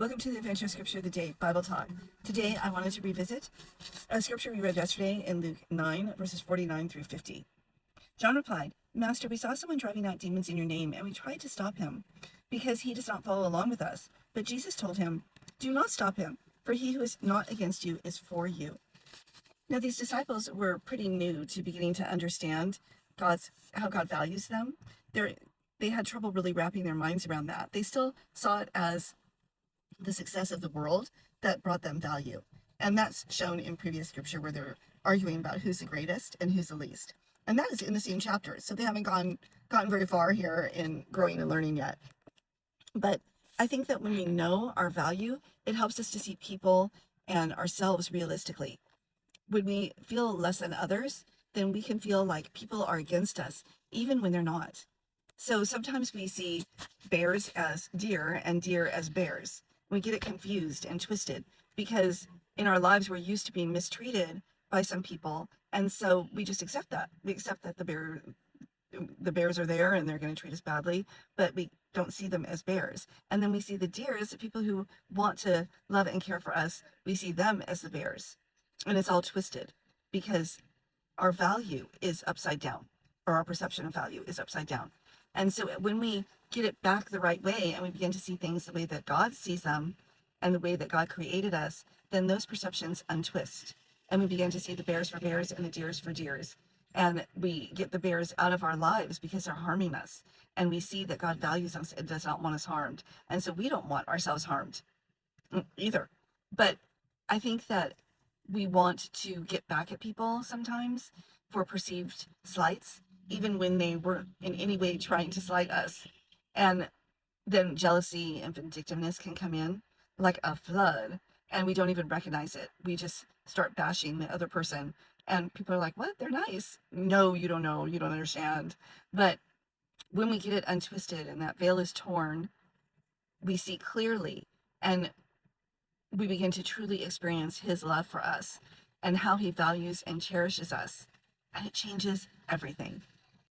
Welcome to the Adventure Scripture of the Day Bible Talk. Today I wanted to revisit a scripture we read yesterday in Luke 9, verses 49 through 50. John replied, "Master, we saw someone driving out demons in your name, and we tried to stop him, because he does not follow along with us." But Jesus told him, "Do not stop him, for he who is not against you is for you." Now these disciples were pretty new to beginning to understand how God values them. They had trouble really wrapping their minds around that. They still saw it as the success of the world that brought them value. And that's shown in previous scripture where they're arguing about who's the greatest and who's the least. And that is in the same chapter. So they haven't gotten very far here in growing and learning yet. But I think that when we know our value, it helps us to see people and ourselves realistically. When we feel less than others, then we can feel like people are against us, even when they're not. So sometimes we see bears as deer and deer as bears. We get it confused and twisted because in our lives we're used to being mistreated by some people, and so we just accept that. We accept that the bears are there and they're going to treat us badly, but we don't see them as bears. And then we see the deers, the people who want to love and care for us, we see them as the bears. And it's all twisted because our value is upside down, or our perception of value is upside down. And so when we get it back the right way and we begin to see things the way that God sees them and the way that God created us, then those perceptions untwist. And we begin to see the bears for bears and the deers for deers. And we get the bears out of our lives because they're harming us. And we see that God values us and does not want us harmed. And so we don't want ourselves harmed either. But I think that we want to get back at people sometimes for perceived slights, even when they weren't in any way trying to slight us. And then jealousy and vindictiveness can come in like a flood, and we don't even recognize it. We just start bashing the other person, and people are like, "What? They're nice." No, you don't know. You don't understand. But when we get it untwisted and that veil is torn, we see clearly, and we begin to truly experience his love for us and how he values and cherishes us. And it changes everything.